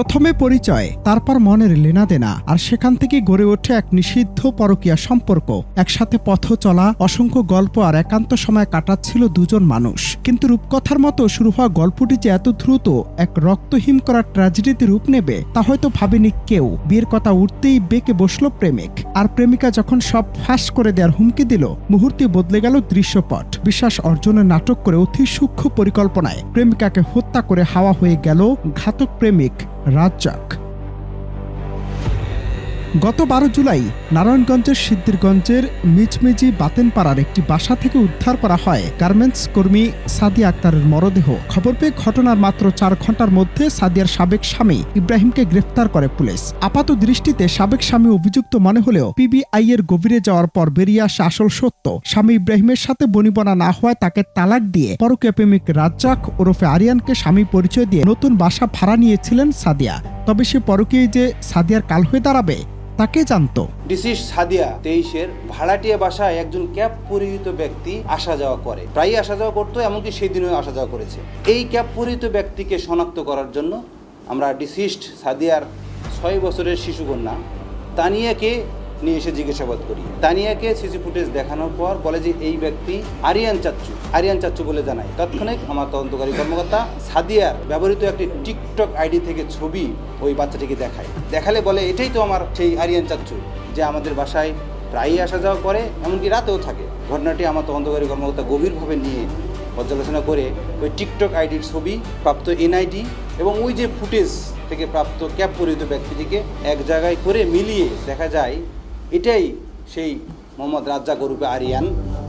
প্রথমে পরিচয়, তারপর মনের লেনাদেনা, আর সেখান থেকে গড়ে ওঠে এক নিষিদ্ধ পরকীয়া সম্পর্ক। একসাথে পথ চলা, অসংখ্য গল্প আর একান্ত সময় কাটাচ্ছিল দুজন মানুষ। কিন্তু রূপকথার মতো শুরু হওয়া গল্পটি যে এত দ্রুত এক রক্তহীন করা ট্র্যাজেডিতে রূপ নেবে তা হয়তো ভাবেনি কেউ। বিয়ের কথা উঠতেই বেঁকে বসল প্রেমিক, আর প্রেমিকা যখন সব ফাঁস করে দেওয়ার হুমকি দিল, মুহূর্তে বদলে গেল দৃশ্যপট। বিশ্বাস অর্জনের নাটক করে অতি সূক্ষ্ম পরিকল্পনায় প্রেমিকাকে হত্যা করে হাওয়া হয়ে গেল ঘাতক প্রেমিক রাজ্জাক। গত 12 জুলাই নারায়ণগঞ্জের সিদ্ধিরগঞ্জের মিচমিজি বাতেনপাড়ার একটি বাসা থেকে উদ্ধার করা হয় গার্মেন্টস কর্মী সাদিয়া আক্তারের মরদেহ। খবর পেয়ে ঘটনার মাত্র 4 ঘন্টার মধ্যে সাদিয়ার সাবেক স্বামী ইব্রাহিমকে গ্রেফতার করে পুলিশ। আপাত দৃষ্টিতে সাবেক স্বামী অভিযুক্ত মনে হলেও পিবিআই এর গভীরে যাওয়ার পর বেরিয়ে আসে আসল সত্য। স্বামী ইব্রাহিমের সাথে বনিবনা না হওয়ায় তাকে তালাক দিয়ে পরকীয়া প্রেমিক রাজ্জাক ওরফে আরিয়ানকে স্বামী পরিচয় দিয়ে নতুন বাসা ভাড়া নিয়েছিলেন সাদিয়া। তবে সে পরকীয়ায় যে সাদিয়ার কাল হয়ে দাঁড়াবে তাকে জানতো। ডিসিস সাদিয়া 23-এর ভাড়াটিয়া বাসায় একজন ক্যাব পরিহিত ব্যক্তি আসা যাওয়া করে, প্রায়ই আসা যাওয়া করতো, এমনকি সেই দিনও আসা যাওয়া করেছে। এই ক্যাব পরিহিত ব্যক্তিকে শনাক্ত করার জন্য আমরা ডিসিস্ট সাদিয়ার 6 বছরের শিশুকন্যা তানিয়াকে নিয়ে এসে জিজ্ঞাসাবাদ করি। তানিয়াকে সিসি ফুটেজ দেখানোর পর বলে যে এই ব্যক্তি আরিয়ান চাচ্চু বলে জানায়। তৎক্ষণিক আমার তদন্তকারী কর্মকর্তা সাদিয়ার ব্যবহৃত একটি টিকটক আইডি থেকে ছবি ওই বাচ্চাটিকে দেখালে বলে এটাই তো আমার সেই আরিয়ান চাচ্চু, যে আমাদের বাসায় প্রায়ই আসা যাওয়া করে, এমনকি রাতেও থাকে। ঘটনাটি আমার তদন্তকারী কর্মকর্তা গভীরভাবে নিয়ে পর্যালোচনা করে ওই টিকটক আইডির ছবি, প্রাপ্ত এনআইডি এবং ওই যে ফুটেজ থেকে প্রাপ্ত ক্যাব পরিহিত ব্যক্তিটিকে এক জায়গায় করে মিলিয়ে দেখা যায় এটাই সেই মোহাম্মদ রাজ্জাক ওরফে আরিয়ান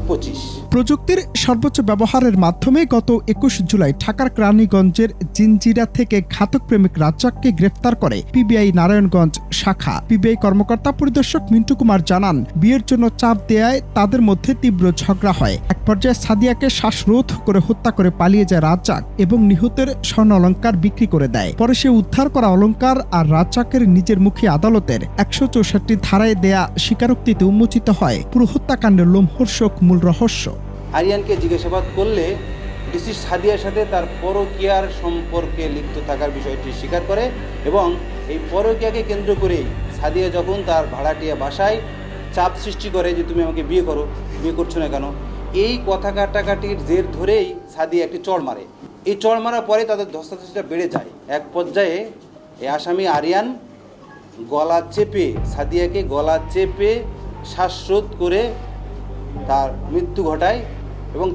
25। প্রযুক্তির সর্বোচ্চ ব্যবহারের মাধ্যমে গত 21 জুলাই ঢাকার কেরানীগঞ্জের জিনজিরা থেকে ঘাতক প্রেমিক রাজ্জাককে গ্রেফতার করে পিবিআই নারায়ণগঞ্জ শাখা। পিবিআই কর্মকর্তা পরিদর্শক মিন্টু কুমার জানান, বিয়ের জন্য চাপ দেয়ায় তাদের মধ্যে তীব্র ঝগড়া হয়। এক পর্যায়ে সাদিয়াকে শ্বাসরোধ করে হত্যা করে পালিয়ে যায় রাজ্জাক এবং নিহতের স্বর্ণ অলংকার বিক্রি করে দেয়। পরে সে উদ্ধার করা অলংকার আর রাজ্জাকের নিজের মুখে আদালতের 164 ধারায় দেয়া স্বীকারোক্তিতে উন্মোচিত হয় পুরো হত্যাকাণ্ডের লোমহর্ষক মূল রহস্য। আরিয়ানকে জিজ্ঞাসাবাদ করলে ডিসি সাদিয়ার সাথে তার পরকীয়ার সম্পর্কে লিপ্ত থাকার বিষয়টি স্বীকার করে এবং এই পরকীয়াকে কেন্দ্র করেই সাদিয়া যখন তার ভাড়াটিয়া বাসায় চাপ সৃষ্টি করে যে তুমি আমাকে বিয়ে করছো না কেন, এই কথা কাটাকাটির জের ধরেই সাদিয়া একটি চড় মারে। এই চড় মারার পরে তাদের ধস্তাধস্তিটা বেড়ে যায়। এক পর্যায়ে এই আসামি আরিয়ান সাদিয়াকে গলা চেপে শ্বাসরোধ করে তার মৃত্যু ঘটায় এবং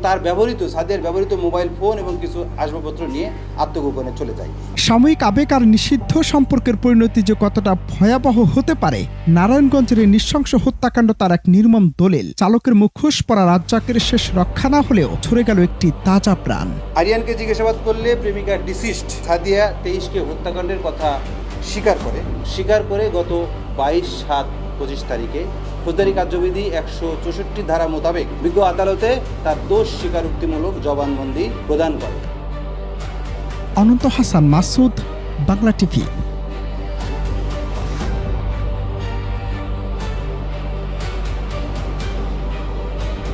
সাদিয়ার ব্যবহৃত মোবাইল ফোন এবং কিছু আসবাবপত্র নিয়ে আত্মগোপনে চলে যায়। সাময়িক আবেগ আর নিষিদ্ধ সম্পর্কের পরিণতি যে কতটা ভয়াবহ হতে পারে, নারায়ণগঞ্জের এই নৃশংস হত্যাকাণ্ড তার এক নির্মম দলিল। চালকের মুখোশ পরা রাজ্জাকের শেষ রক্ষা না হলেও ছড়ে গেল একটি তাজা প্রাণ। আরিয়ানকে জিজ্ঞাসাবাদ করলে প্রেমিকা ডিসিস্ট সাদিয়া 23কে হত্যাকাণ্ডের কথা স্বীকার করে গত 22/7/25 তারিখে ফৌজদারি কার্যবিধি 164 ধারা মোতাবেক বিজ্ঞ আদালতে তার দোষ স্বীকারোক্তিমূলক জবানবন্দি প্রদান করে। অনন্ত হাসান মাসুদ, বাংলা টিভি।